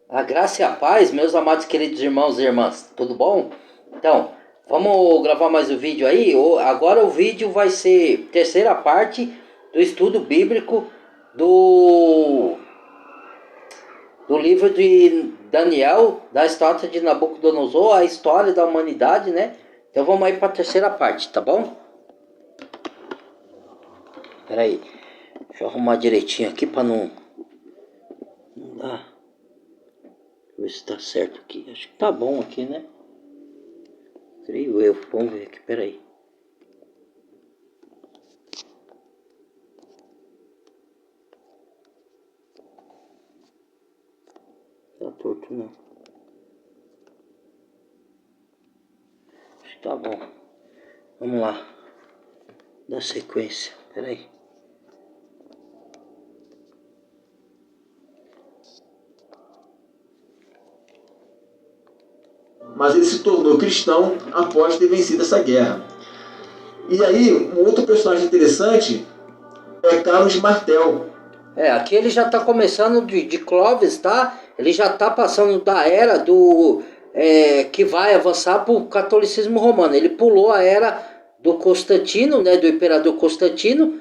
A graça e a paz, meus amados queridos irmãos e irmãs, tudo bom? Então, vamos gravar mais um vídeo aí? Agora o vídeo vai ser terceira parte do estudo bíblico do, do livro de Daniel, da história de Nabucodonosor, a história da humanidade, né? Então vamos aí para a terceira parte, tá bom? Pera aí, deixa eu arrumar direitinho aqui para não dar. Ver se tá certo aqui. Acho que tá bom aqui, né? Creio eu. Vamos ver aqui, peraí. Tá torto não. Acho que tá bom. Vamos lá. Dá sequência. Peraí. Mas ele se tornou cristão após ter vencido essa guerra. E aí, um outro personagem interessante é Carlos Martel. Aqui ele já tá começando de Clovis, tá? Ele já tá passando da era do... que vai avançar pro catolicismo romano. Ele pulou a era do Constantino, né? Do imperador Constantino,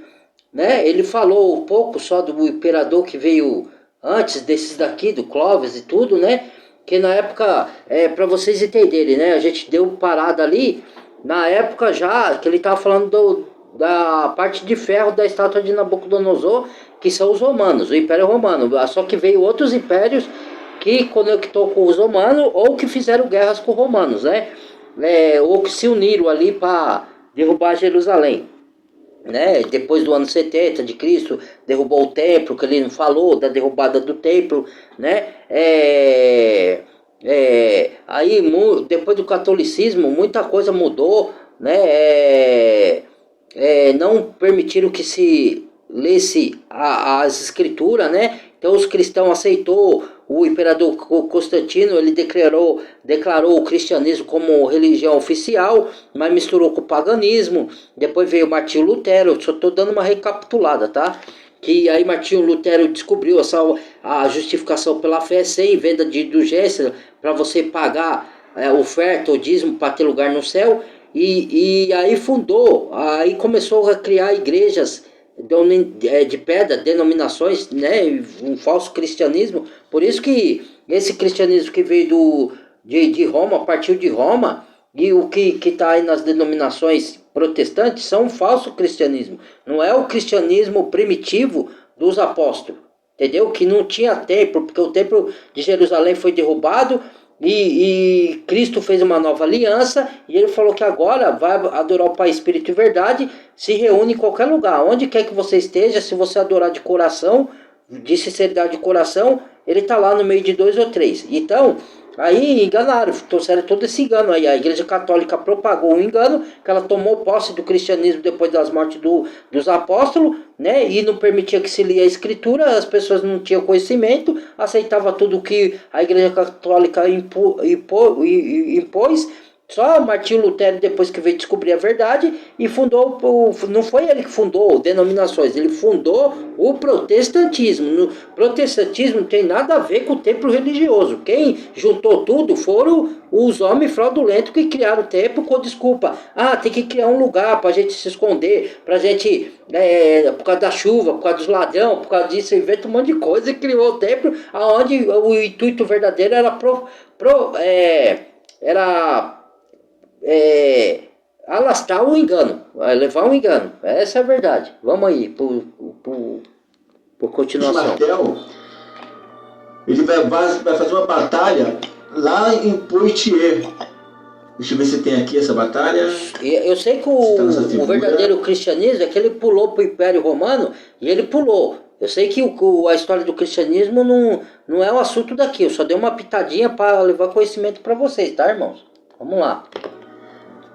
né? Ele falou um pouco só do imperador que veio antes desses daqui, do Clovis e tudo, né? Que na época, para vocês entenderem, né? A gente deu parada ali, na época já, que ele estava falando da parte de ferro da estátua de Nabucodonosor, que são os romanos, o Império Romano. Só que veio outros impérios que conectou com os romanos ou que fizeram guerras com os romanos, né? Ou que se uniram ali para derrubar Jerusalém, né? Depois do ano 70 de Cristo, derrubou o templo, que ele não falou da derrubada do templo, né? Aí, depois do catolicismo, muita coisa mudou, né? Não permitiram que se lesse as escrituras, né? Então os cristãos aceitou o imperador Constantino, ele declarou o cristianismo como religião oficial, mas misturou com o paganismo. Depois veio Martinho Lutero, só estou dando uma recapitulada, tá? Que aí Martinho Lutero descobriu a justificação pela fé sem venda de indulgência, para você pagar oferta ou dízimo para ter lugar no céu. E aí aí começou a criar igrejas de pedra, denominações, né, um falso cristianismo. Por isso que esse cristianismo que veio de Roma, partiu de Roma, e o que está aí nas denominações protestantes são um falso cristianismo. Não é o cristianismo primitivo dos apóstolos, entendeu? Que não tinha templo, porque o templo de Jerusalém foi derrubado, e Cristo fez uma nova aliança, e ele falou que agora vai adorar o Pai, Espírito e Verdade, se reúne em qualquer lugar, onde quer que você esteja, se você adorar de coração, de sinceridade de coração, ele está lá no meio de dois ou três. Então, aí enganaram, trouxeram todo esse engano aí. A Igreja Católica propagou o engano, que ela tomou posse do cristianismo depois das mortes dos apóstolos, né? E não permitia que se lia a escritura, as pessoas não tinham conhecimento, aceitava tudo que a Igreja Católica impôs. Só Martinho Lutero, depois que veio descobrir a verdade, e fundou, não foi ele que fundou denominações, ele fundou o protestantismo. O protestantismo não tem nada a ver com o templo religioso. Quem juntou tudo foram os homens fraudulentos que criaram o templo com desculpa. Tem que criar um lugar para a gente se esconder, para a gente, por causa da chuva, por causa dos ladrões, por causa disso, inventa um monte de coisa e criou o templo, onde o intuito verdadeiro era alastrar o engano, levar um engano. Essa é a verdade. Vamos aí, por continuação. Martel, ele vai fazer uma batalha lá em Poitiers. Deixa eu ver se tem aqui essa batalha. Eu sei que o verdadeiro cristianismo é que ele pulou para o Império Romano, e ele pulou. Eu sei que a história do cristianismo não é o assunto daqui. Eu só dei uma pitadinha para levar conhecimento para vocês, tá, irmãos? Vamos lá.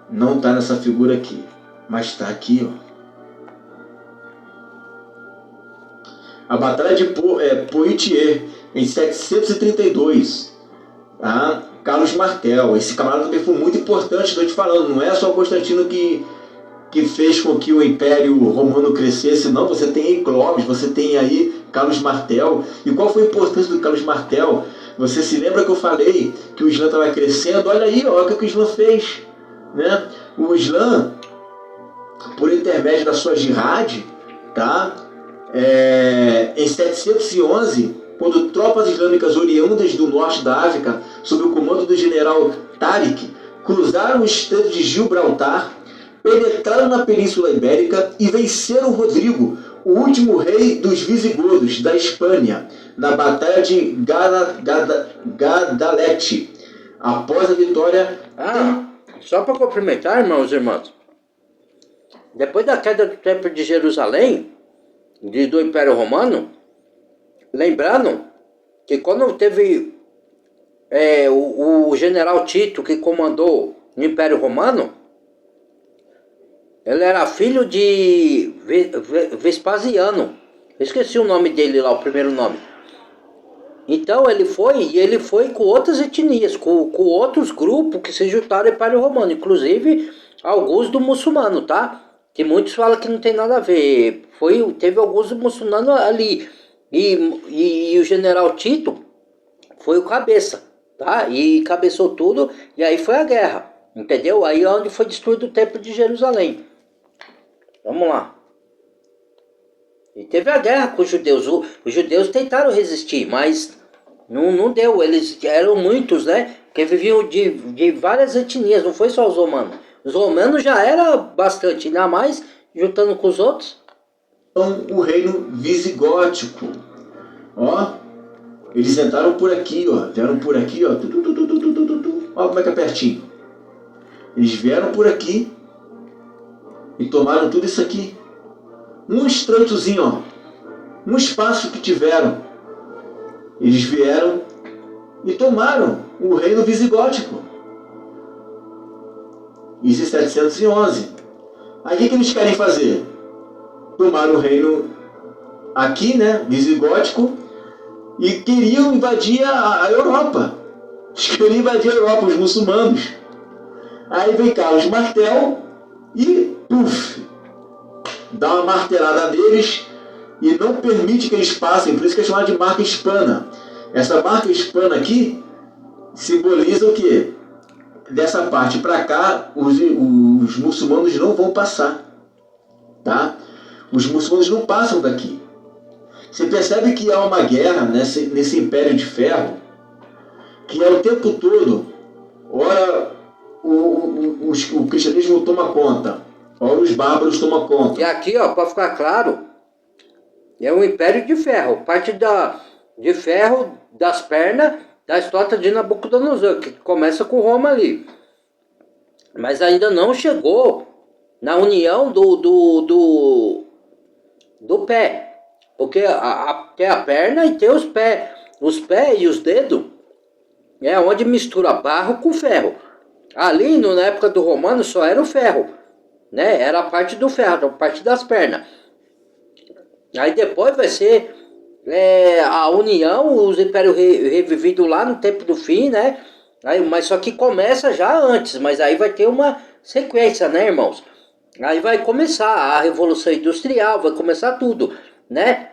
Não está nessa figura aqui, mas está aqui, ó. A Batalha de Poitiers, em 732. Tá? Carlos Martel. Esse camarada também foi muito importante, estou te falando. Não é só Constantino que fez com que o Império Romano crescesse, não. Você tem aí Clovis, você tem aí Carlos Martel. E qual foi a importância do Carlos Martel? Você se lembra que eu falei que o Islã estava crescendo? Olha aí, olha o que o Islã fez, né? O Islã, por intermédio da sua jihad, tá? Em 711, quando tropas islâmicas oriundas do norte da África, sob o comando do general Tariq, cruzaram o estreito de Gibraltar, penetraram na Península Ibérica e venceram Rodrigo, o último rei dos visigodos da Espanha, na Batalha de Gadalete, após a vitória... Só para complementar, irmãos e irmãs, depois da queda do Templo de Jerusalém, do Império Romano, lembrando que quando teve o general Tito, que comandou o Império Romano, ele era filho de Vespasiano. Eu esqueci o nome dele lá, o primeiro nome. Então ele foi com outras etnias, com outros grupos que se juntaram ao Império Romano, inclusive alguns do muçulmano, tá? Que muitos falam que não tem nada a ver. Teve alguns muçulmanos ali. E o general Tito foi o cabeça, tá? E cabeçou tudo, e aí foi a guerra, entendeu? Aí é onde foi destruído o Templo de Jerusalém. Vamos lá. E teve a guerra com os judeus. Os judeus tentaram resistir, mas não deu. Eles eram muitos, né? Que viviam de várias etnias, não foi só os romanos. Os romanos já era bastante, ainda mais juntando com os outros. Então, o reino visigótico, ó, eles entraram por aqui, ó, vieram por aqui, ó, ó como é que é pertinho. Eles vieram por aqui e tomaram tudo isso aqui. Um estreitozinho, ó, um espaço que tiveram. Eles vieram e tomaram o reino visigótico. Isso em 711. Aí o que eles querem fazer? Tomar o reino aqui, né, visigótico, e queriam invadir a Europa. Eles queriam invadir a Europa, os muçulmanos. Aí vem Carlos Martel e, puf, dá uma martelada neles e não permite que eles passem, por isso que é chamada de marca hispana. Essa marca hispana aqui simboliza o quê? Dessa parte para cá, os muçulmanos não vão passar, tá? Os muçulmanos não passam daqui. Você percebe que há uma guerra nesse império de ferro, que é o tempo todo, ora o cristianismo toma conta, ora os bárbaros tomam conta. E aqui, ó, para ficar claro, é um império de ferro, parte de ferro das pernas da história de Nabucodonosor, que começa com Roma ali. Mas ainda não chegou na união do pé. Porque tem a perna e tem os pés. Os pés e os dedos é onde mistura barro com ferro. Ali, na época do romano, só era o ferro, né? Era a parte do ferro, a parte das pernas. Aí depois vai ser a união, os impérios revividos lá no tempo do fim, né? Aí, mas só que começa já antes, mas aí vai ter uma sequência, né, irmãos? Aí vai começar a Revolução Industrial, vai começar tudo, né?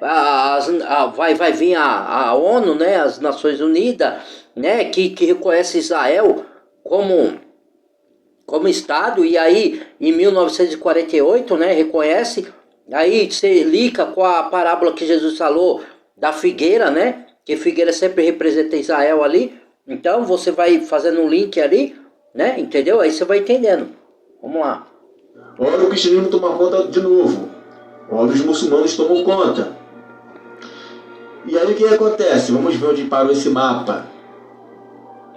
Vai vir a ONU, né? As Nações Unidas, né? Que reconhece Israel como Estado, e aí em 1948, né? Reconhece, aí se liga com a parábola que Jesus falou da figueira, né? Que figueira sempre representa Israel ali. Então você vai fazendo um link ali, né? Entendeu? Aí você vai entendendo. Vamos lá. Ora o cristianismo toma conta de novo. Ora os muçulmanos tomam conta. E aí o que acontece? Vamos ver onde parou esse mapa.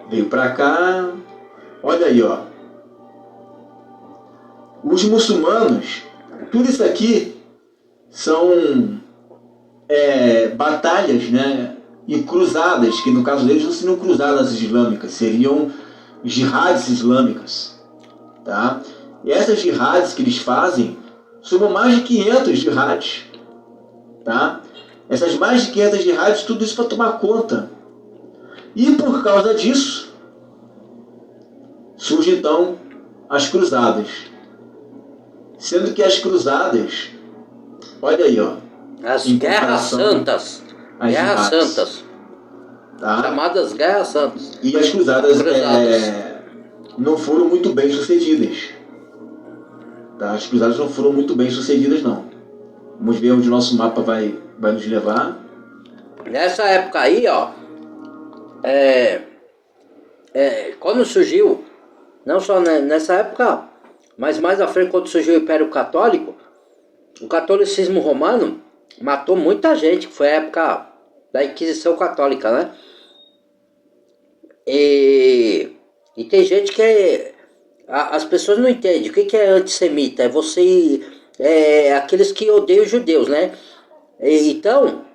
Veio pra cá. Olha aí, ó. Os muçulmanos, tudo isso aqui são batalhas, né? E cruzadas, que no caso deles não seriam cruzadas islâmicas, seriam jihadis islâmicas, tá? E essas jihadis que eles fazem, somam mais de 500 jihadis, tá? Essas mais de 500 jihadis, tudo isso para tomar conta. E por causa disso, surgem então as cruzadas. Sendo que as cruzadas, olha aí, ó, As em Guerras comparação Santas. às Guerras jihadis, Santas. tá? Chamadas Guerras Santas. E as cruzadas Cruzadas. não foram muito bem sucedidas. Tá? As cruzadas não foram muito bem sucedidas, não. Vamos ver onde o nosso mapa vai nos levar. Nessa época aí, ó, quando surgiu, não só nessa época, mas mais à frente, quando surgiu o Império Católico, o catolicismo romano matou muita gente, que foi a época da Inquisição Católica, né? E tem gente que as pessoas não entendem. O que é antissemita? É você, aqueles que odeiam os judeus, né? Então,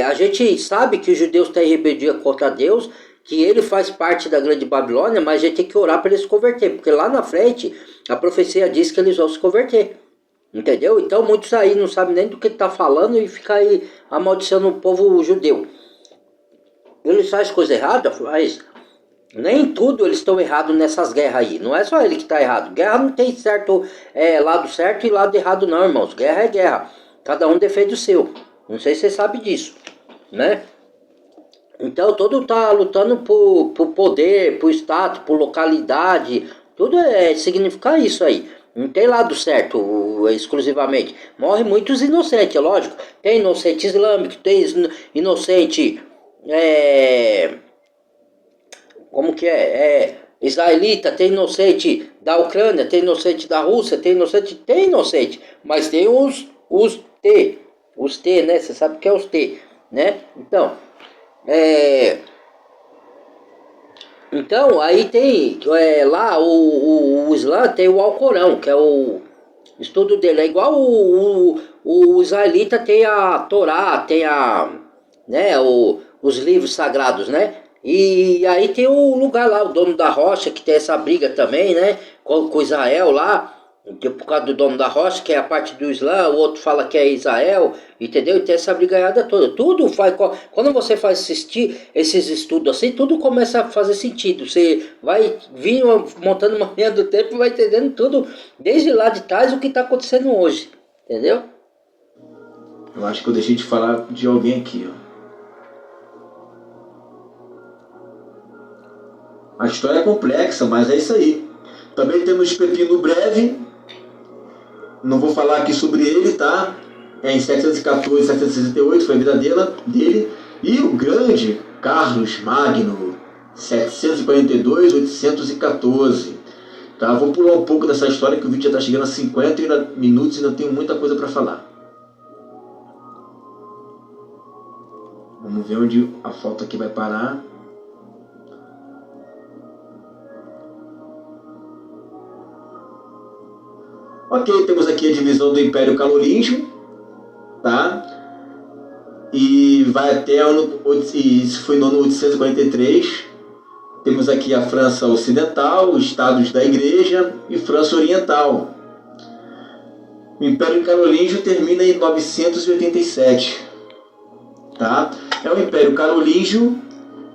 a gente sabe que os judeus têm rebeldia contra Deus, que ele faz parte da grande Babilônia, mas a gente tem que orar para eles se converter, porque lá na frente a profecia diz que eles vão se converter. Entendeu? Então muitos aí não sabem nem do que está falando e ficam aí amaldiçoando o povo judeu. Eles fazem coisa errada, mas nem tudo eles estão errados nessas guerras aí. Não é só ele que está errado. Guerra não tem certo, lado certo e lado errado não, irmãos. Guerra é guerra. Cada um defende o seu. Não sei se você sabe disso, né? Então todo tá lutando por poder, por status, por localidade. Tudo significa isso aí. Não tem lado certo exclusivamente. Morre muitos inocentes, é lógico. Tem inocente islâmico, tem inocente... como que israelita, tem inocente da Ucrânia, tem inocente da Rússia, tem inocente, mas tem os T, né? Você sabe o que é os T, né? Então, aí tem lá o Islã tem o Alcorão, que é o estudo dele. É igual o israelita tem a Torá, tem né, os livros sagrados, né? E aí tem o lugar lá, o dono da rocha, que tem essa briga também, né? Com Israel lá, que por causa do dono da rocha, que é a parte do Islã, o outro fala que é Israel, entendeu? E tem essa brigaiada toda. Tudo faz. Quando você faz assistir esses estudos assim, tudo começa a fazer sentido. Você vai vir montando uma linha do tempo e vai entendendo tudo, desde lá de trás, o que está acontecendo hoje, entendeu? Eu acho que eu deixei de falar de alguém aqui, ó. A história é complexa, mas é isso aí. Também temos Pepino Breve. Não vou falar aqui sobre ele, tá? Em 714, 768 foi a vida dele. E o grande Carlos Magno, 742, 814. Tá? Vou pular um pouco dessa história que o vídeo já está chegando a 50 minutos e ainda tenho muita coisa para falar. Vamos ver onde a foto aqui vai parar. Ok, temos aqui a divisão do Império Carolíngio, tá? E vai até isso foi no ano 843. Temos aqui a França Ocidental, os Estados da Igreja e França Oriental. O Império Carolíngio termina em 987, tá? É o Império Carolíngio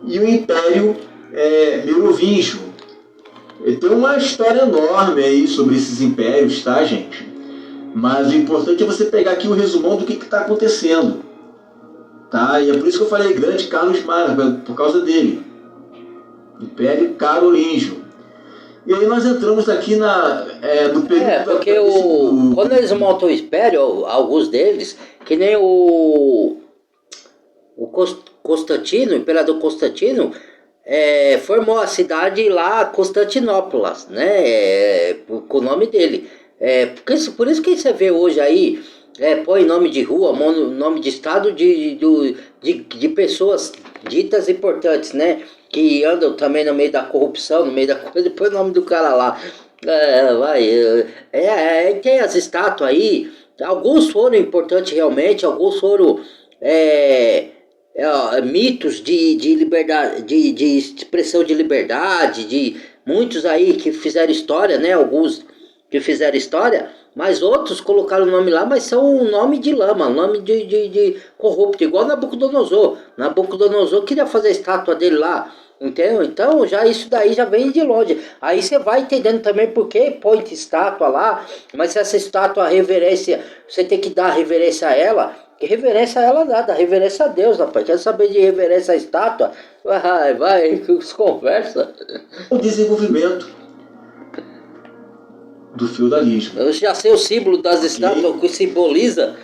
e o Império Merovingio. Tem uma história enorme aí sobre esses impérios, tá, gente? Mas o importante é você pegar aqui o resumão do que está acontecendo, tá? E é por isso que eu falei grande Carlos Magno, por causa dele. Império Carolíngio. E aí nós entramos aqui no período... Porque quando eles montam o império, alguns deles, que nem o Constantino, o imperador Constantino, formou a cidade lá, Constantinopla, né? Com o nome dele. Por isso que você vê hoje aí, põe nome de rua, nome de estado de pessoas ditas importantes, né? Que andam também no meio da corrupção, no meio da coisa, põe o nome do cara lá. Tem as estátuas aí, alguns foram importantes realmente, alguns foram... mitos de liberdade, de expressão de liberdade, de muitos aí que fizeram história, né? Alguns que fizeram história, Mas outros colocaram o nome lá, mas são o nome de lama, nome de corrupto, igual Nabucodonosor. Nabucodonosor queria fazer a estátua dele lá, entendeu? Então já isso daí já vem de longe. Aí você vai entendendo também por que põe estátua lá, mas se essa estátua reverência, você tem que dar reverência a ela. Que reverência a ela dá reverência a Deus, rapaz. Quer saber de reverência à estátua? Vai, conversa. O desenvolvimento do feudalismo. Eu já sei o símbolo das estátuas, que simboliza.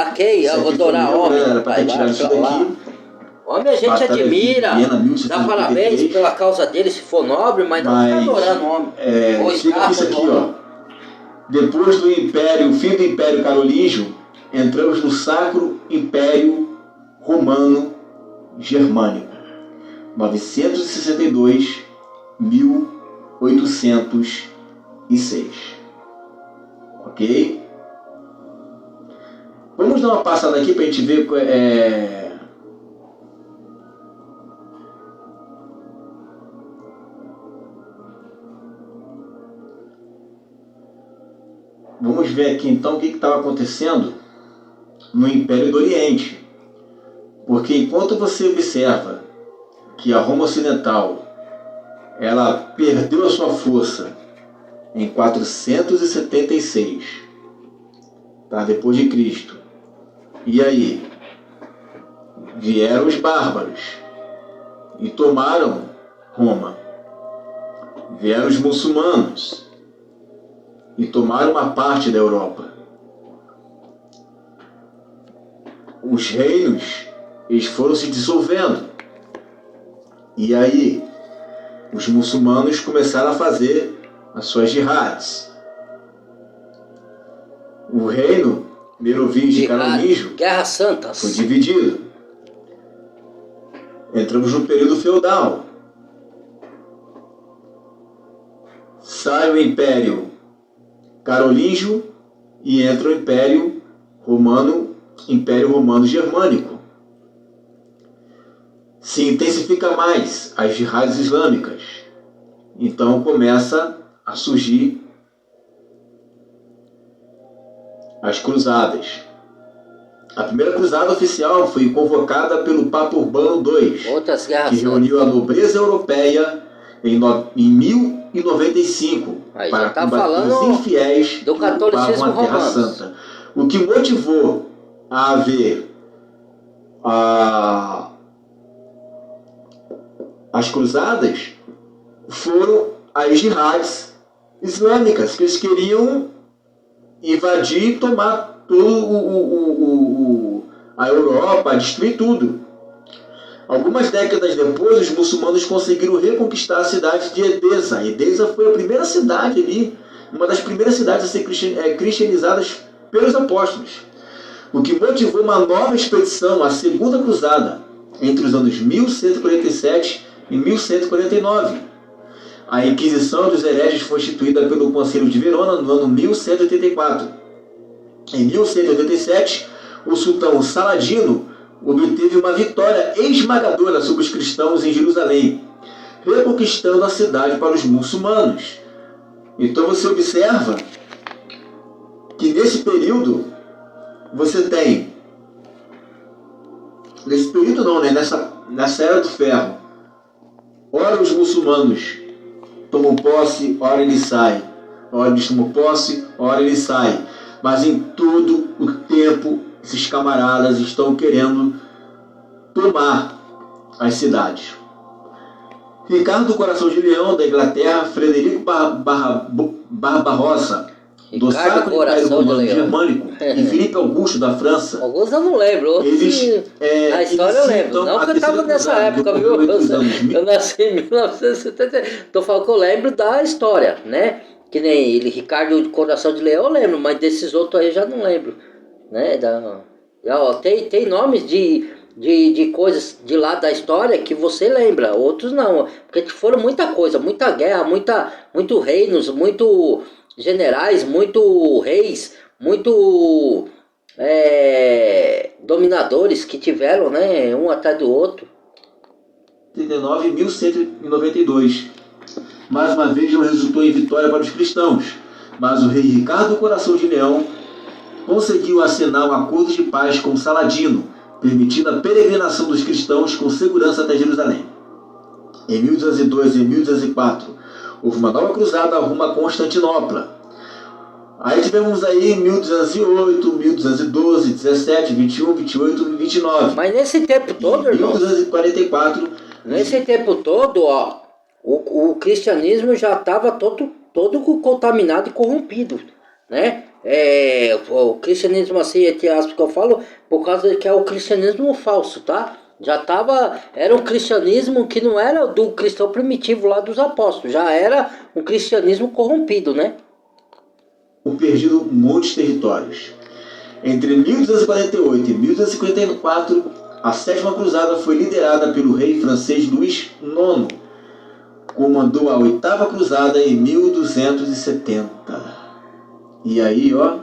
Ok, eu vou adorar homem. Era para retirar isso daqui. Homem a gente admira, dá parabéns pela causa dele, se for nobre, mas não fica adorando homem. Fica isso aqui, ó. Depois do Império, fim do Império Carolígio, entramos no Sacro Império Romano Germânico. 962, 1806. Ok? Vamos dar uma passada aqui para a gente ver. Vamos ver aqui então o que estava acontecendo no Império do Oriente. Porque enquanto você observa que a Roma Ocidental ela perdeu a sua força em 476, tá? Depois de Cristo. E aí vieram os bárbaros e tomaram Roma. Vieram os muçulmanos e tomaram uma parte da Europa. Os reinos, eles foram se dissolvendo. E aí, os muçulmanos começaram a fazer as suas jihadis. O reino merovingio e carolígio Guerras Santas foi dividido. Entramos no período feudal. Sai o Império Carolígio e entra o Império Romano Germânico. Se intensifica mais as jihadis islâmicas. Então começa a surgir as cruzadas. A primeira cruzada oficial foi convocada pelo Papa Urbano II, que reuniu a nobreza europeia em 1095 para combater os infiéis do catolicismo a Terra Santa. O que motivou a haver as cruzadas foram as jihadis islâmicas, que eles queriam invadir e tomar todo a Europa, destruir tudo. Algumas décadas depois, os muçulmanos conseguiram reconquistar a cidade de Edessa. Edessa foi a primeira cidade ali, uma das primeiras cidades a ser cristianizadas pelos apóstolos. O que motivou uma nova expedição, a Segunda Cruzada, entre os anos 1147 e 1149. A Inquisição dos Hereges foi instituída pelo Conselho de Verona no ano 1184. Em 1187, o sultão Saladino obteve uma vitória esmagadora sobre os cristãos em Jerusalém, reconquistando a cidade para os muçulmanos. Então você observa que nesse período você tem, nesse período não, né? Nessa era do ferro, ora os muçulmanos tomam posse, ora eles saem, ora eles tomam posse, ora eles saem, mas em todo o tempo esses camaradas estão querendo tomar as cidades. Ricardo Coração de Leão, da Inglaterra, Frederico Barbarossa, do Sacro Império Romano Germânico, e Filipe Augusto, da França. Alguns eu não lembro, a história eu lembro. Não que eu estava nessa época, viu? Eu nasci em 1970. Estou falando que eu lembro da história, né? Que nem ele, Ricardo de Coração de Leão eu lembro, mas desses outros aí eu já não lembro. Né? Tem nomes de coisas de lá da história que você lembra, outros não. Porque foram muita coisa, muita guerra, muito reinos, muito generais, muito reis, muito dominadores que tiveram, né? Um atrás do outro. 39 e 1192. Mais uma vez não resultou em vitória para os cristãos. mas o rei Ricardo Coração de Leão conseguiu assinar um acordo de paz com Saladino, permitindo a peregrinação dos cristãos com segurança até Jerusalém. Em 1202 e 1204, houve uma nova cruzada rumo a Constantinopla. Aí tivemos aí 1208, 1212, 17, 21, 28 e 29. Mas nesse tempo todo, irmão, 1244... nesse tempo todo, ó, o cristianismo já estava todo contaminado e corrompido, né? O cristianismo, assim, entre aspas, que eu falo, por causa que é o cristianismo falso, tá? Era um cristianismo que não era do cristão primitivo lá dos apóstolos, já era um cristianismo corrompido, né? Perdido muitos territórios. Entre 1248 e 1254, a sétima cruzada foi liderada pelo rei francês Luís IX. Comandou a oitava cruzada em 1270. E aí, ó,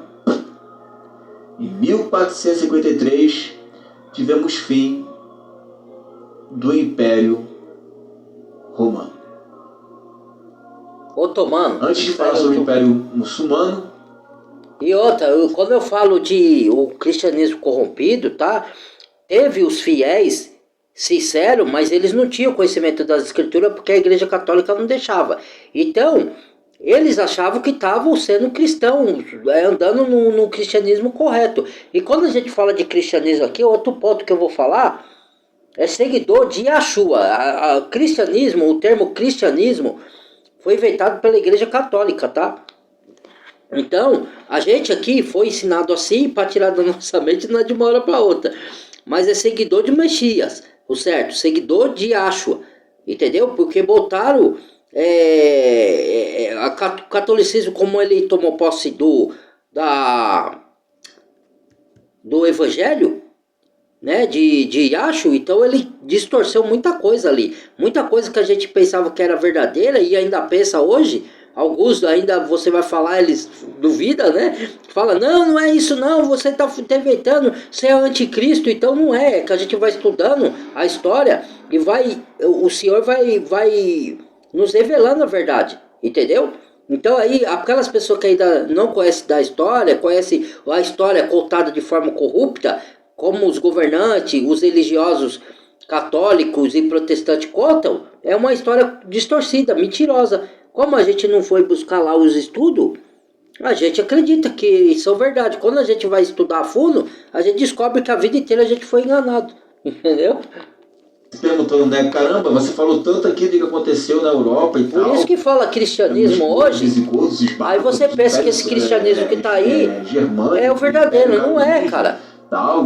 em 1453, tivemos fim do Império Romano. Otomano. Antes de falar sobre o Império Muçulmano. E outra, quando eu falo de o cristianismo corrompido, tá? Teve os fiéis sinceros, mas eles não tinham conhecimento das escrituras porque a igreja católica não deixava. Então, eles achavam que estavam sendo cristãos, andando no cristianismo correto. E quando a gente fala de cristianismo aqui, outro ponto que eu vou falar é seguidor de Yahshua. Cristianismo, o termo cristianismo foi inventado pela igreja católica, tá? Então, a gente aqui foi ensinado assim para tirar da nossa mente não é de uma hora para outra. Mas é seguidor de Messias, o certo? Seguidor de Yahshua, entendeu? Porque botaram o catolicismo, como ele tomou posse do evangelho, né, de Yahshua, então ele distorceu muita coisa ali. Muita coisa que a gente pensava que era verdadeira e ainda pensa hoje. Alguns ainda você vai falar, eles duvidam, né? Fala, não é isso não, você está inventando, você é anticristo, então não é. É que a gente vai estudando a história e o Senhor vai nos revelando a verdade, entendeu? Então aí, aquelas pessoas que ainda não conhecem da história, conhecem a história contada de forma corrupta, como os governantes, os religiosos católicos e protestantes contam, é uma história distorcida, mentirosa. Como a gente não foi buscar lá os estudos, a gente acredita que são verdade. Quando a gente vai estudar a fundo, a gente descobre que a vida inteira a gente foi enganado. Entendeu? Perguntando, né? Caramba, você falou tanto aqui do que aconteceu na Europa e tal. Por isso que fala cristianismo hoje. Aí você pensa que esse cristianismo que está aí é o verdadeiro. Não é, cara.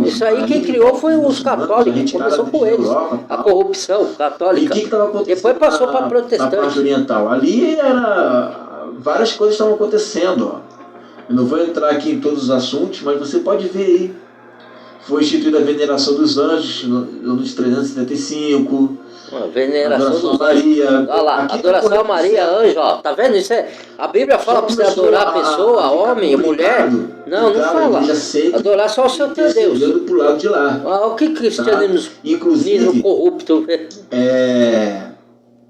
Isso aí quem criou foi os católicos, começou com eles, a corrupção católica. E o que estava acontecendo? Depois passou para protestante. Na parte oriental. Ali várias coisas estavam acontecendo. Ó. Eu não vou entrar aqui em todos os assuntos, mas você pode ver aí. Foi instituída a veneração dos anjos no ano de 375. A veneração dos Maria. Olha lá, adoração a Maria, anjo, ó. Tá vendo? Isso a Bíblia fala para você adorar a pessoa, homem, mulher. Não fala. Adorar só o seu Deus. Pro lado de lá. O que cristianismo inclusive corrupto.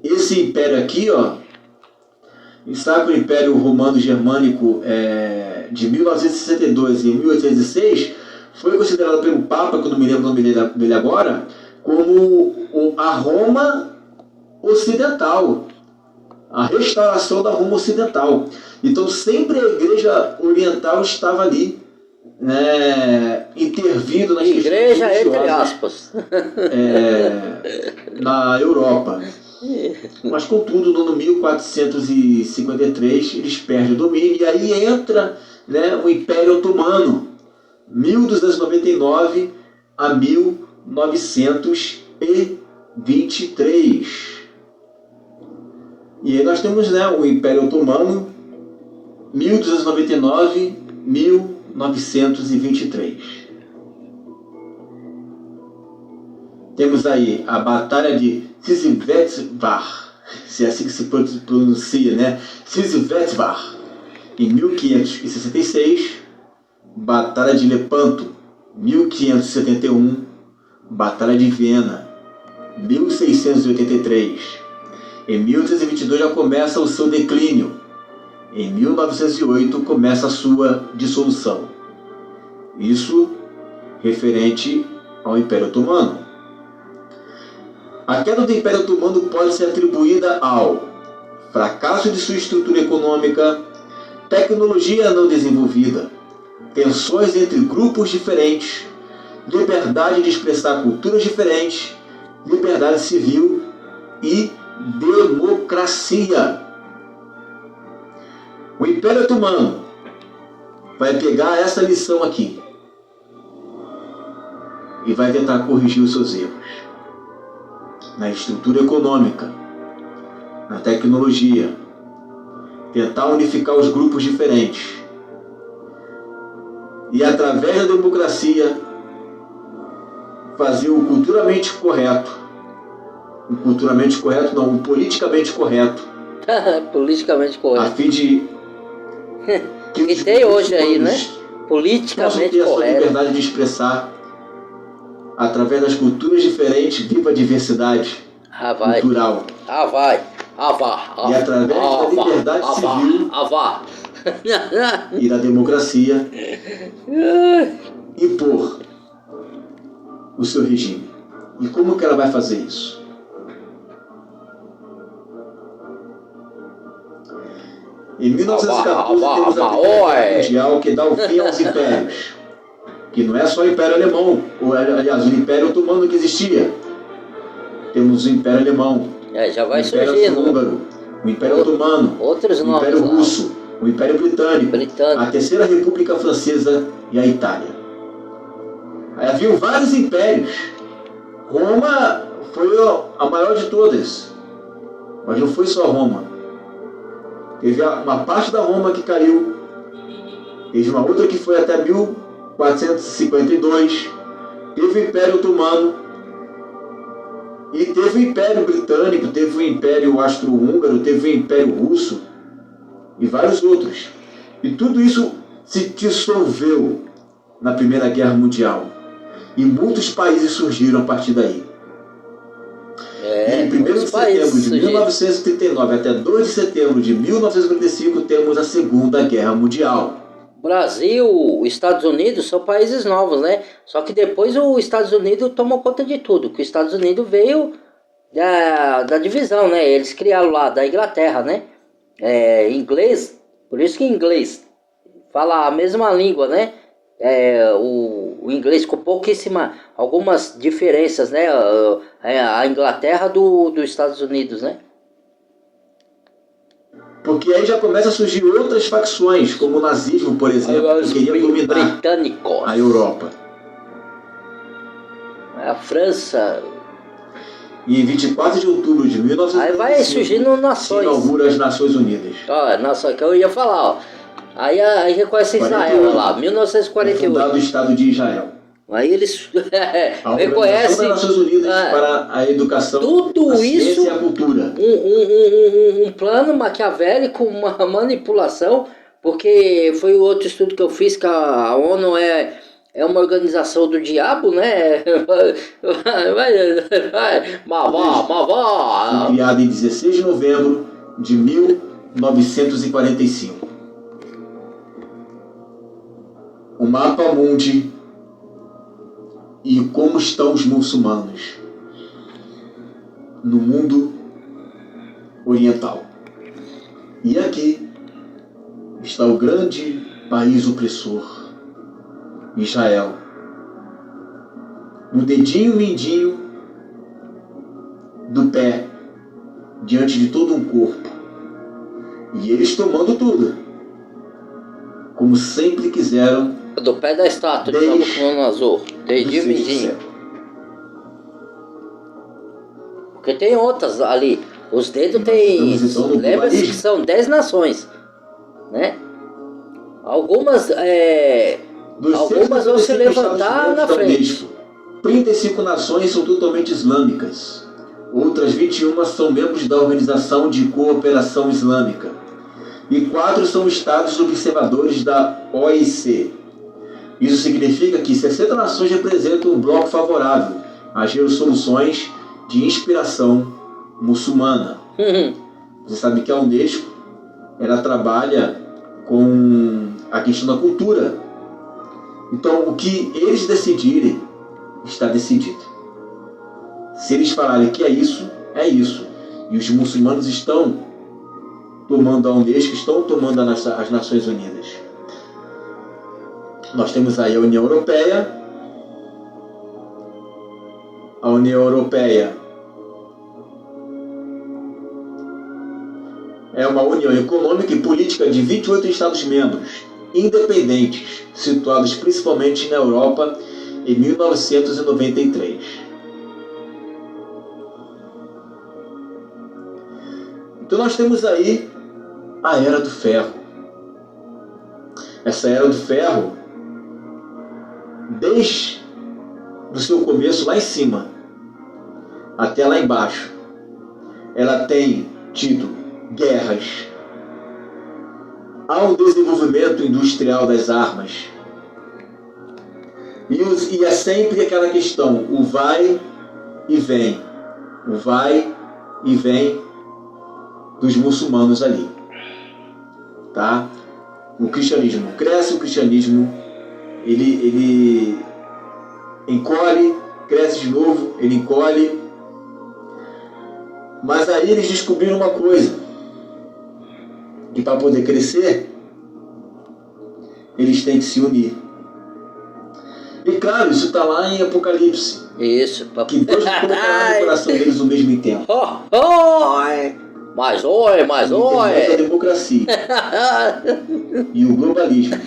Esse império aqui, ó. Sabe que o Império Romano Germânico de 1962 e 1806 foi considerado pelo Papa, que eu não me lembro o nome dele agora, como a Roma Ocidental, a restauração da Roma Ocidental. Então sempre a Igreja Oriental estava ali, né, intervindo nas igreja entre aspas na Europa. Mas contudo, no ano 1453 eles perdem o domínio e aí entra, né, o Império Otomano, 1299 a 1923. E aí nós temos, né, o Império Otomano, 1299 1923. Temos aí a Batalha de Székesfehérvár, se é assim que se pronuncia, né? Székesfehérvár, em 1566. Batalha de Lepanto, 1571. Batalha de Viena, 1683. Em 1822 já começa o seu declínio. em 1908, começa a sua dissolução. Isso referente ao Império Otomano. A queda do Império Otomano pode ser atribuída ao fracasso de sua estrutura econômica, tecnologia não desenvolvida, tensões entre grupos diferentes, liberdade de expressar culturas diferentes, liberdade civil e democracia. O Império Otomano vai pegar essa lição aqui e vai tentar corrigir os seus erros na estrutura econômica, na tecnologia, tentar unificar os grupos diferentes e, através da democracia, fazer o culturalmente correto. O culturalmente correto não, o politicamente correto. Politicamente A correto. fim de Que tem hoje aí, né? possam Politicamente ter a sua correto. liberdade de expressar através das culturas diferentes, viva a diversidade Ah, vai. cultural. Ah, vai. Ah, vá. E através da liberdade civil vá. e da democracia, impor o seu regime. E como que ela vai fazer isso? Em 1914 temos a Primeira Guerra Mundial, que dá o fim aos impérios. Que não é só o Império Alemão, ou, aliás, o Império Otomano que existia. Temos o Império Alemão, Já vai o Império surgindo Húngaro, o Império Otomano, outros o nomes Império lá. Russo, o Império Britânico, a Terceira República Francesa e a Itália. Aí haviam vários impérios. Roma foi a maior de todas, mas não foi só Roma. Teve uma parte da Roma que caiu, teve uma outra que foi até 1452, teve o Império Otomano, e teve o Império Britânico, teve o Império Austro-Húngaro, teve o Império Russo e vários outros. E tudo isso se dissolveu na Primeira Guerra Mundial. E muitos países surgiram a partir daí. E em 1º de setembro de 1939 até 2 de setembro de 1945 temos a Segunda Guerra Mundial. Brasil, Estados Unidos são países novos, né? Só que depois os Estados Unidos tomou conta de tudo. Que os Estados Unidos veio da divisão, né? Eles criaram lá da Inglaterra, né? Inglês, por isso que inglês fala a mesma língua, né? O inglês com algumas diferenças, né? A Inglaterra dos Estados Unidos, né? Porque aí já começa a surgir outras facções, como o nazismo, por exemplo, que queria dominar a Europa. A França. E em 24 de outubro de 1945, aí vai surgindo nações. Se inaugura as Nações Unidas. Nossa, que eu ia falar, ó. Aí reconhece Israel lá, 1948. Fundado o Estado de Israel. Aí eles a reconhecem das Nações Unidas para a educação, tudo a ciência isso, e a cultura. Um plano maquiavélico, uma manipulação, porque foi o outro estudo que eu fiz, que a ONU é uma organização do diabo, né? Foi criada em 16 de novembro de 1945. O Mapa Mundi e como estão os muçulmanos no mundo oriental. E aqui está o grande país opressor, Israel, no dedinho mindinho do pé, diante de todo um corpo, e eles tomando tudo, como sempre quiseram. Do pé da estátua de Nabucodonosor, dedinho mindinho. Porque tem outras ali. Os dedos tem. Lembra-se que são 10 nações, né? Algumas vão se levantar na frente. 35 nações são totalmente islâmicas. Outras 21 são membros da Organização de Cooperação Islâmica. E 4 são estados observadores da OIC. Isso significa que 60 nações representam um bloco favorável às resoluções de inspiração muçulmana. Você sabe que a Unesco ela trabalha com a questão da cultura. Então, o que eles decidirem está decidido. Se eles falarem que é isso, é isso. E os muçulmanos estão tomando a Unesco, estão tomando as Nações Unidas. Nós temos aí a União Europeia. A União Europeia é uma união econômica e política de 28 Estados-membros independentes, situados principalmente na Europa em 1993. Então nós temos aí a Era do Ferro. Essa Era do Ferro, desde do seu começo lá em cima até lá embaixo, ela tem tido guerras, há um desenvolvimento industrial das armas, e é sempre aquela questão, o vai e vem, o vai e vem dos muçulmanos ali, tá? O cristianismo cresce, o cristianismo ele encolhe, cresce de novo, ele encolhe. Mas aí eles descobriram uma coisa, que para poder crescer, eles têm que se unir. E claro, isso está lá em Apocalipse. Isso, que Deus colocará no coração deles ao mesmo tempo. Mas oi. A democracia e o globalismo.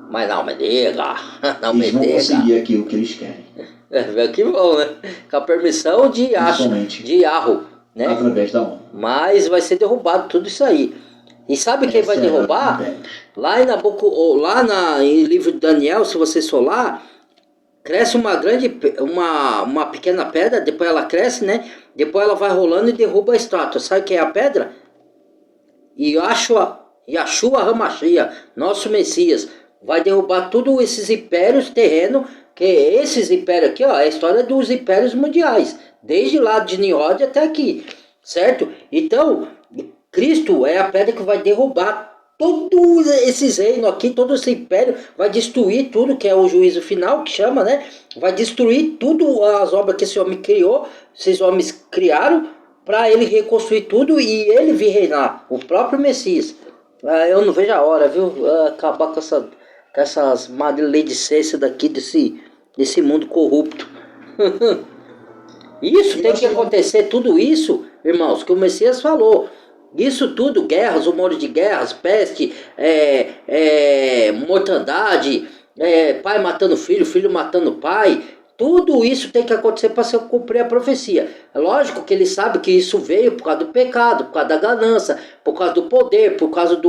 Mas não me diga, não eles me vão diga. conseguir aquilo que eles querem. Que bom, né? Com a permissão de Yahoo, né? Através da ONU. Mas vai ser derrubado tudo isso aí. E sabe quem vai derrubar? Lá em livro de Daniel, se você for lá, cresce uma pequena pedra, depois ela cresce, né? Depois ela vai rolando e derruba a estátua. Sabe quem é a pedra? Yahshua HaMashiach, nosso Messias. Vai derrubar todos esses impérios terrenos, que esses impérios aqui, ó, é a história dos impérios mundiais, desde lá de Nimrod até aqui, certo? Então, Cristo é a pedra que vai derrubar todos esses reinos aqui, todo esse império, vai destruir tudo, que é o juízo final, que chama, né? Vai destruir tudo as obras que esse homem criou, esses homens criaram, para ele reconstruir tudo e ele vir reinar, o próprio Messias. Eu não vejo a hora, viu? Acabar com essas maledicências daqui, desse mundo corrupto. Isso tem que acontecer, tudo isso, irmãos, que o Messias falou. Isso tudo, guerras, rumores de guerras, peste, mortandade, pai matando filho, filho matando pai. Tudo isso tem que acontecer para se cumprir a profecia. É lógico que ele sabe que isso veio por causa do pecado, por causa da ganância, por causa do poder, por causa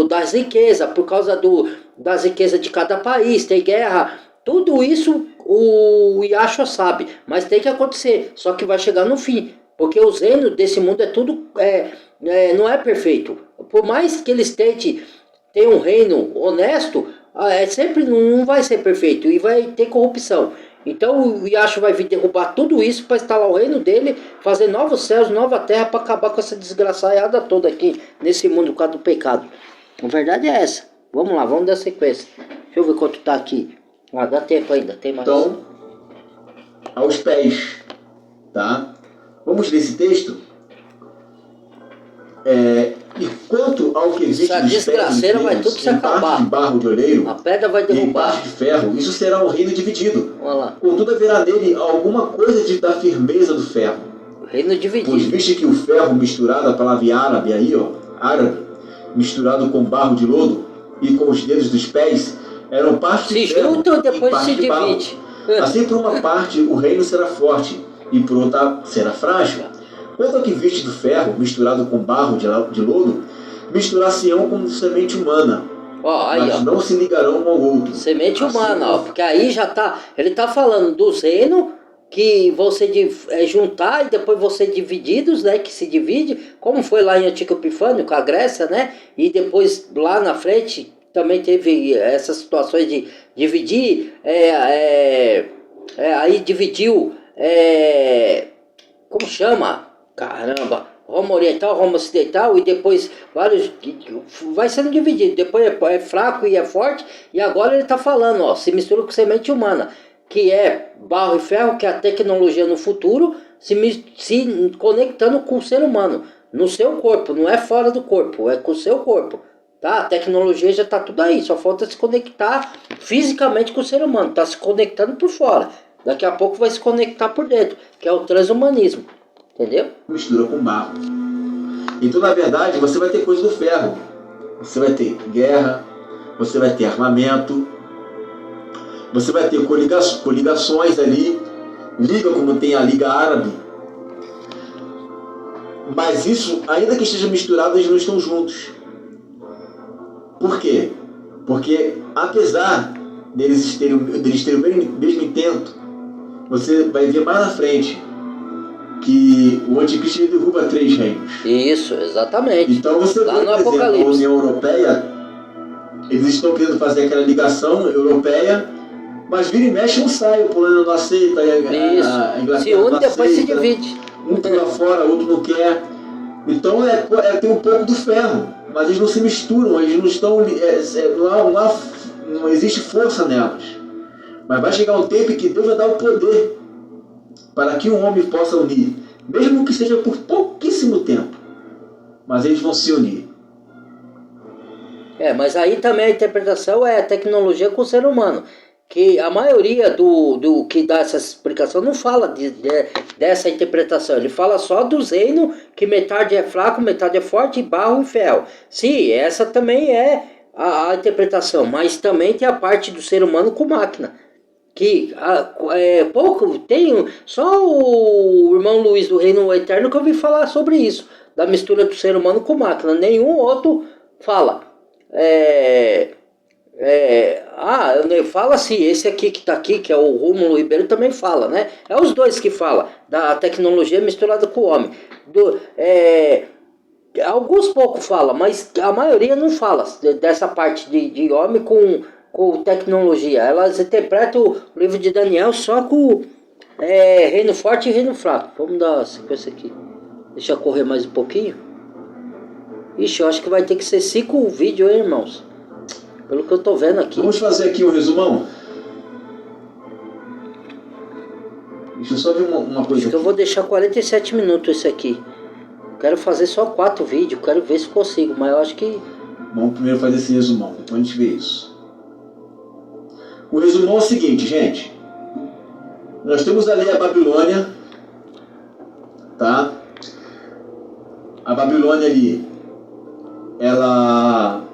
das riquezas, por causa das riquezas de cada país, tem guerra. Tudo isso o Yahshua sabe, mas tem que acontecer, só que vai chegar no fim. Porque os reinos desse mundo não é perfeito. Por mais que eles tentem ter um reino honesto, sempre não vai ser perfeito e vai ter corrupção. Então o Yahshua vai vir derrubar tudo isso para instalar o reino dele, fazer novos céus, nova terra, para acabar com essa desgraçada toda aqui nesse mundo por causa do pecado. A verdade é essa. Vamos lá, vamos dar sequência. Deixa eu ver quanto tá aqui. Dá tempo ainda, tem mais. Então, aos pés, tá? Vamos ler esse texto? E quanto ao que existe essa desgraceira vai tudo se acabar. De barro de oleiro, a pedra vai derrubar. E em parte de ferro, isso será um reino dividido. Olha lá. Contudo, haverá nele alguma coisa da firmeza do ferro. Reino dividido. Pois viste que o ferro misturado, a palavra árabe aí, ó, árabe, misturado com barro de lodo e com os dedos dos pés, eram parte de ferro. Se juntam, depois se divide. Assim, por uma parte, o reino será forte, e por outra será frágil. Quanto ao que viste do ferro, misturado com barro de lodo, misturar-se-ão com semente humana, mas não se ligarão um ao outro. Semente humana, porque aí já tá, ele tá falando dos reinos que vão ser juntar e depois vão ser divididos, né, que se divide, como foi lá em Antigo Epifânio com a Grécia, né, e depois lá na frente também teve essas situações de dividir, aí dividiu, como chama? Caramba, Roma Oriental, Roma Ocidental, e depois vários. Vai sendo dividido. Depois é fraco e é forte, e agora ele está falando, ó, se mistura com semente humana, que é barro e ferro, que é a tecnologia no futuro, se conectando com o ser humano, no seu corpo, não é fora do corpo, é com o seu corpo. Tá? A tecnologia já está tudo aí, só falta se conectar fisicamente com o ser humano, está se conectando por fora. Daqui a pouco vai se conectar por dentro, que é o transhumanismo. Entendeu? Mistura com barro. Então, na verdade, você vai ter coisa do ferro. Você vai ter guerra, você vai ter armamento, você vai ter coligações ali, liga como tem a Liga Árabe. Mas isso, ainda que esteja misturado, eles não estão juntos. Por quê? Porque, apesar deles terem o mesmo intento, você vai ver mais na frente que o anticristo derruba 3 reinos. Isso, exatamente. Então você vê, por exemplo, a União Europeia, eles estão querendo fazer aquela ligação europeia, mas vira e mexe um sai, o Polônia não aceita, a Inglaterra se une, não depois aceita, se divide. Um pula fora, outro não quer. Então tem um pouco do ferro, mas eles não se misturam, eles não estão. Não existe força nelas. Mas vai chegar um tempo que Deus vai dar o poder para que um homem possa unir, mesmo que seja por pouquíssimo tempo, mas eles vão se unir. Mas aí também a interpretação é a tecnologia com o ser humano, que a maioria do que dá essa explicação não fala dessa interpretação, ele fala só dos reinos, que metade é fraco, metade é forte, barro e ferro. Sim, essa também é a interpretação, mas também tem a parte do ser humano com máquina. Que pouco tem, só o irmão Luiz do Reino Eterno que eu ouvi falar sobre isso, da mistura do ser humano com máquina. Nenhum outro fala. Fala assim, esse aqui que está aqui, que é o Rômulo Ribeiro, também fala, né? É os dois que falam da tecnologia misturada com o homem. Alguns poucos falam, mas a maioria não fala dessa parte de homem com tecnologia. Elas interpretam o livro de Daniel só com reino forte e reino fraco. Vamos dar sequência aqui. Deixa eu correr mais um pouquinho. Ixi, eu acho que vai ter que ser 5 vídeos, hein, irmãos? Pelo que eu tô vendo aqui. Vamos fazer aqui um resumão? Deixa eu só ver uma coisa acho que eu vou deixar 47 minutos esse aqui. Quero fazer só 4 vídeos, quero ver se consigo, mas eu acho que... Vamos primeiro fazer esse resumão, depois a gente vê isso. O resumão é o seguinte, gente. Nós temos ali a Babilônia, tá? A Babilônia ali, ela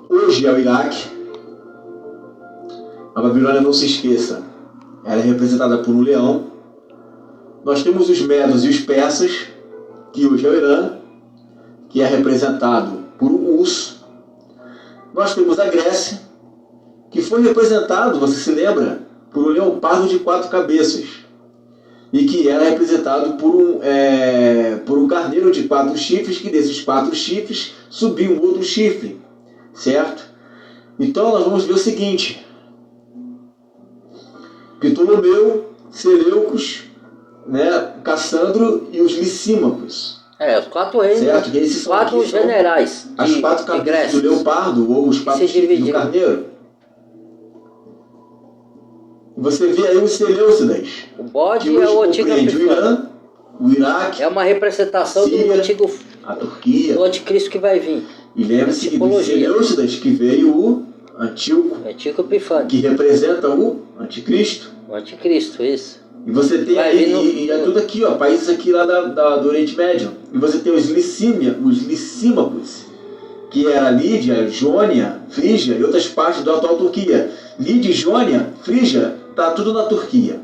hoje é o Iraque. A Babilônia, não se esqueça, ela é representada por um leão. Nós temos os Medos e os Persas, que hoje é o Irã, que é representado por um urso. Nós temos a Grécia, que foi representado, você se lembra, por um leopardo de 4 cabeças, e que era representado por um carneiro de 4 chifres, que desses 4 chifres subia um outro chifre, certo? Então nós vamos ver o seguinte: Ptolomeu, Seleucos, né, Cassandro e os Licímacos. Os 4 reinos, certo? Que esses 4 generais. As 4 cabeças do leopardo ou os 4 chifres do carneiro. Você vê aí os Seleucidas. O bode é o antigo o Irã, o Iraque. É uma representação Síria, do antigo, a Turquia. do anticristo que vai vir. E lembre-se que dos Seleucidas que veio o Antíoco Epifânio, que representa o anticristo. O anticristo, isso. E você tem aí, e é tudo aqui, ó, países aqui lá do Oriente Médio. E você tem os Licímacos, que era Lídia, Jônia, Frígia e outras partes da atual Turquia. Lídia, Jônia, Frígia, tá tudo na Turquia.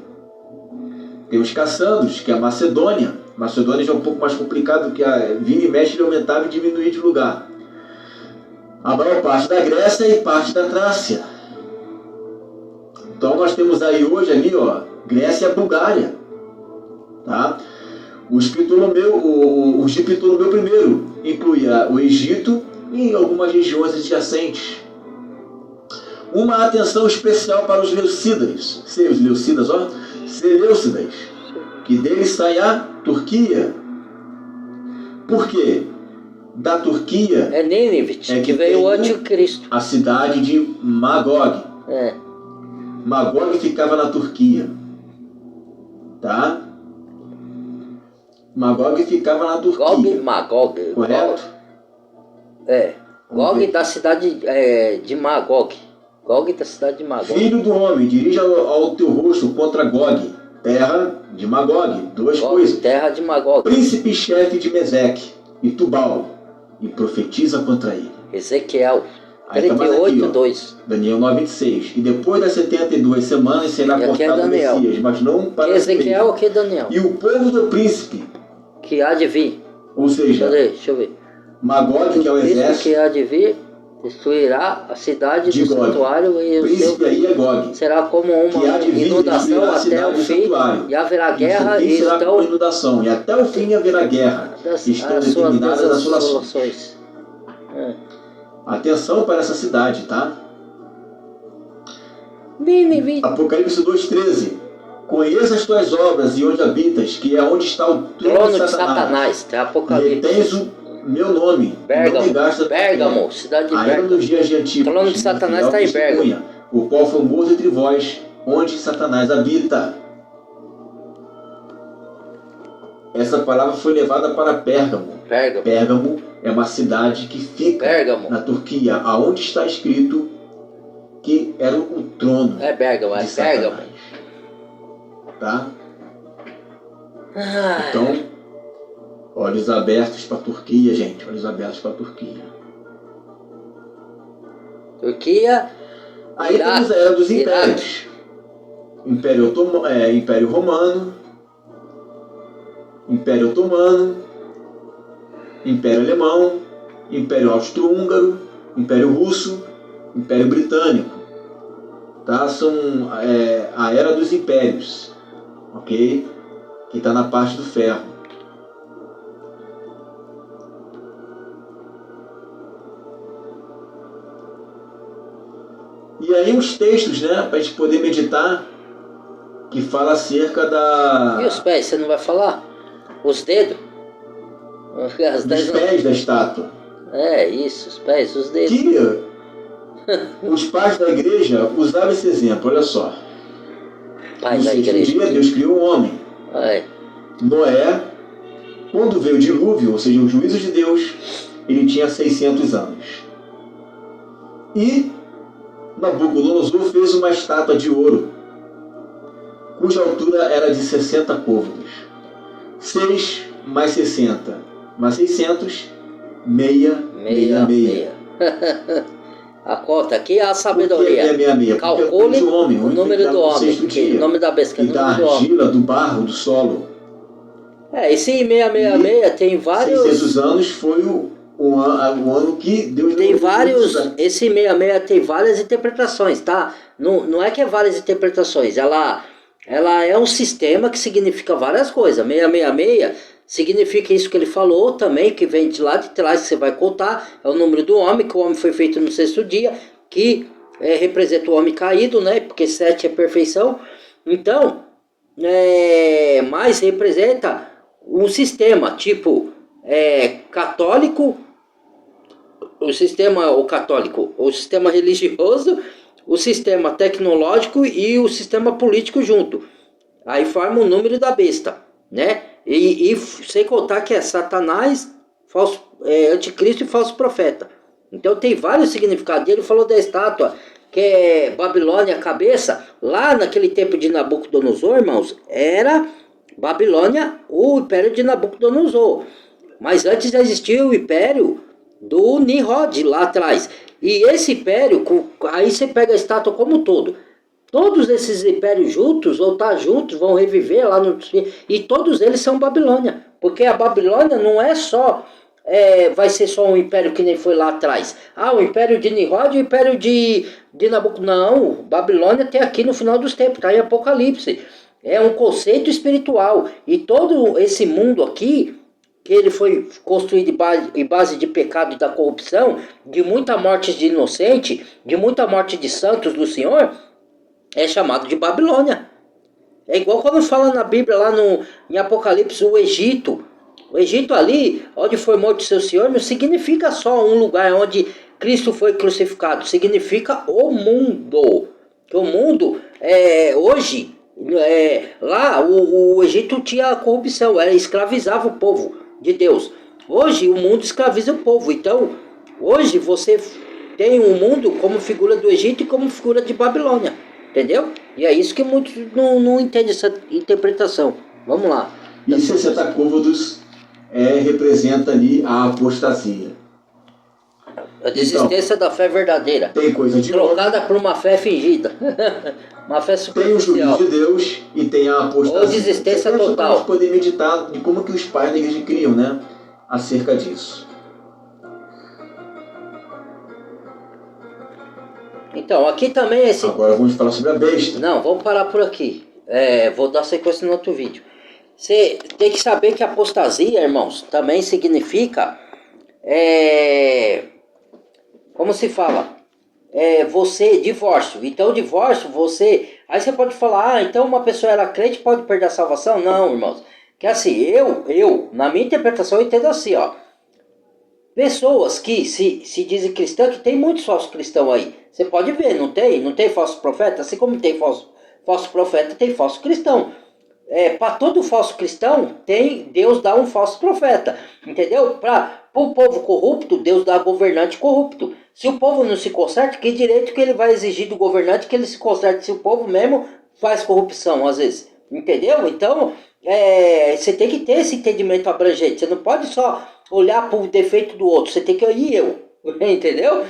Tem os Cassandros, que é a Macedônia. Macedônia já é um pouco mais complicado, porque vira e mexe, ele aumentava e diminuía de lugar. A maior parte da Grécia e parte da Trácia. Então nós temos aí hoje ali, ó, Grécia e a Bulgária. Tá? Os de Ptolomeu I incluía o Egito e algumas regiões adjacentes. Uma atenção especial para os Seleucidas, que deles sai a Turquia. Por quê? Da Turquia É Nínive, que veio o anticristo. A cidade de Magog. Magog ficava na Turquia. Tá? Magog ficava na Turquia. Magog. Correto? Gog da cidade de Magog. Gog da cidade de Magog. Filho do homem, dirija ao teu rosto contra Gog, terra de Magog. Duas coisas. Terra de Magog. Príncipe-chefe de Meseque e Tubal, e profetiza contra ele. Ezequiel 38:2. Daniel 9:26. E depois das 72 semanas será cortado o Messias, mas não para Ezequiel, aqui é Daniel. E o povo do príncipe, que há de vir. Ou seja, deixa eu ver. Magog, que é o exército que há de vir, destruirá a cidade do santuário e o príncipe aí é Gog. Será como uma inundação até o fim, e haverá guerra e estão inundação, e até o fim haverá guerra. Estão determinadas as assolações. Atenção para essa cidade, tá? Apocalipse 2:13. Conheça as tuas obras e onde habitas, que é onde está o trono de Satanás. Apocalipse. E tens o meu nome. Bérgamo, cidade de Bérgamo. Ainda nos dias de antigo. O trono de Satanás está em Bérgamo. O qual foi morto entre vós, onde Satanás habita. Essa palavra foi levada para Pérgamo. Pérgamo é uma cidade que fica na Turquia, aonde está escrito que era o trono. Bérgamo, de Satanás. Tá? Então, olhos abertos para a Turquia, gente. Olhos abertos para a Turquia. Aí temos a era dos impérios. Império Romano, Império Otomano, Império Alemão, Império Austro-Húngaro, Império Russo, Império Britânico. Tá? São a era dos impérios, ok? Que está na parte do ferro. E aí uns textos, né, para a gente poder meditar, que fala acerca da... E os pés, você não vai falar? Os dedos? Os pés da estátua. Isso, os pés, os dedos. Que os pais da igreja usavam esse exemplo, olha só. Pai da igreja. Um dia Deus criou um homem. Noé, quando veio o dilúvio, ou seja, o juízo de Deus, ele tinha 600 anos. E Nabucodonosor fez uma estátua de ouro, cuja altura era de 60 côvados. 6 mais 60 mais 600, meia. A conta aqui é a sabedoria. Calcule o número do homem. O nome da besta. E da argila, do barro, do solo. Esse 666 tem vários... 600 anos foi o ano que Deus... Tem vários... Esse 666 tem várias interpretações, tá? Não é que é várias interpretações. Ela é um sistema que significa várias coisas. 666 significa isso que ele falou também, que vem de lá de trás, que você vai contar. É o número do homem, que o homem foi feito no sexto dia, que representa o homem caído, né? Porque 7 é perfeição. Então, mais representa um sistema, tipo, católico, o sistema religioso, o sistema tecnológico e o sistema político junto. Aí forma o número da besta, né? E sem contar que é Satanás, anticristo e falso profeta. Então tem vários significados. Ele falou da estátua, que é Babilônia, cabeça. Lá naquele tempo de Nabucodonosor, irmãos, era Babilônia, o império de Nabucodonosor. Mas antes já existia o império do Nimrod lá atrás. E esse império, aí você pega a estátua como um todo. Todos esses impérios juntos, ou tá juntos, vão reviver lá no... E todos eles são Babilônia. Porque a Babilônia não é só... vai ser só um império que nem foi lá atrás. O império de Nimrod e o império de Nabucodonosor. Não, Babilônia tem aqui no final dos tempos, tá em Apocalipse. É um conceito espiritual. E todo esse mundo aqui, que ele foi construído em base de pecado e da corrupção, de muita morte de inocente, de muita morte de santos do Senhor, é chamado de Babilônia. É igual quando fala na Bíblia, lá em Apocalipse, o Egito, O Egito ali, onde foi morto seu Senhor, não significa só um lugar onde Cristo foi crucificado, significa o mundo. Que o mundo, hoje, lá o Egito tinha corrupção, escravizava o povo de Deus. Hoje o mundo escraviza o povo, então hoje você tem o mundo como figura do Egito e como figura de Babilônia, entendeu? E é isso que muitos não entendem essa interpretação. Vamos lá. E 60 côvados representa ali a apostasia. A desistência da fé verdadeira. Tem coisa de trocada por uma fé fingida. Uma fé superficial. Tem o juízo de Deus e tem a apostasia. Ou desistência total. Para a gente poder meditar de como que os pais da igreja criam, né? Acerca disso. Então, aqui também esse... Agora vamos falar sobre a besta. Não, vamos parar por aqui. Vou dar sequência no outro vídeo. Você tem que saber que apostasia, irmãos, também significa... como se fala? Divórcio. Então, divórcio, você... Aí você pode falar, então uma pessoa era crente, pode perder a salvação? Não, irmãos. Que assim, na minha interpretação, eu entendo assim, ó. Pessoas que se dizem cristãs, que tem muitos falsos cristãos aí. Você pode ver, não tem? Não tem falso profeta? Assim como tem falso profeta, tem falso cristão. Para todo falso cristão, Deus dá um falso profeta. Entendeu? Para o povo corrupto, Deus dá governante corrupto. Se o povo não se conserta, que direito que ele vai exigir do governante que ele se conserte se o povo mesmo faz corrupção, às vezes? Entendeu? Então, você tem que ter esse entendimento abrangente. Você não pode só olhar para o defeito do outro. Você tem que olhar entendeu?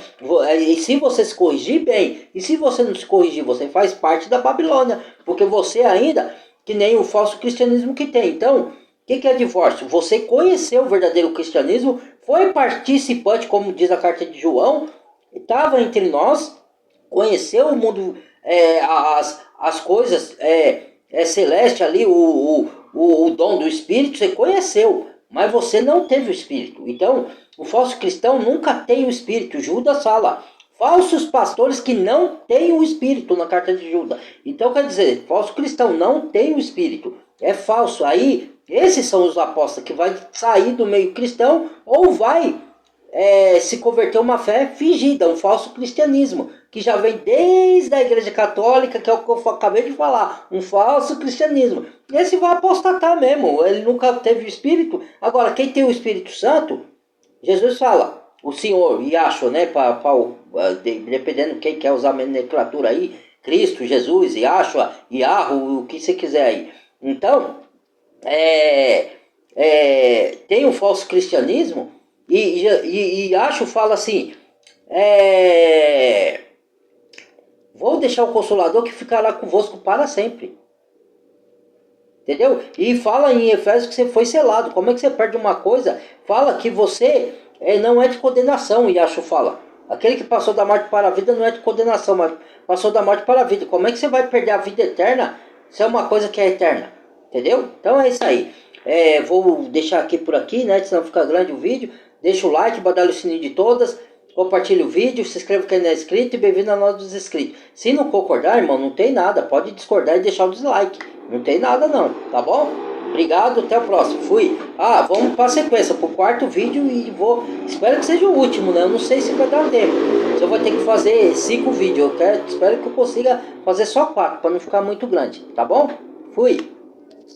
E se você se corrigir, bem. E se você não se corrigir, você faz parte da Babilônia. Porque você ainda, que nem o falso cristianismo que tem. Então, o que é divórcio? Você conheceu o verdadeiro cristianismo, foi participante, como diz a carta de João, estava entre nós, conheceu o mundo, as coisas celestes ali, o dom do Espírito, você conheceu, mas você não teve o Espírito. Então, o falso cristão nunca tem o Espírito. Judas fala, falsos pastores que não têm o Espírito, na carta de Judas. Então, quer dizer, falso cristão não tem o Espírito, é falso. Aí, esses são os apóstolos que vai sair do meio cristão ou vai se converter a uma fé fingida, um falso cristianismo, que já vem desde a Igreja Católica, que é o que eu acabei de falar, um falso cristianismo. Esse vai apostatar mesmo, ele nunca teve o Espírito. Agora, quem tem o Espírito Santo, Jesus fala, o Senhor, Yahshua, né, dependendo quem quer usar a nomenclatura aí, Cristo, Jesus, Yahshua, Yahoo, o que você quiser aí. Então, tem o falso cristianismo, e Yahshua fala assim, vou deixar o Consolador que ficará convosco para sempre. Entendeu? E fala em Efésios que você foi selado. Como é que você perde uma coisa? Fala que você não é de condenação, Yahshua fala. Aquele que passou da morte para a vida não é de condenação, mas passou da morte para a vida. Como é que você vai perder a vida eterna se é uma coisa que é eterna? Entendeu? Então é isso aí. Vou deixar aqui por aqui, né? Senão fica grande o vídeo. Deixa o like, badalha o sininho de todas. Compartilha o vídeo, se inscreva quem não é inscrito e bem-vindo a nós dos inscritos. Se não concordar, irmão, não tem nada. Pode discordar e deixar o dislike. Não tem nada não, tá bom? Obrigado, até o próximo. Fui. Vamos para a sequência, para o quarto vídeo e espero que seja o último, né? Eu não sei se vai dar tempo. Se eu vou ter que fazer 5 vídeos, espero que eu consiga fazer só 4, para não ficar muito grande, tá bom? Fui.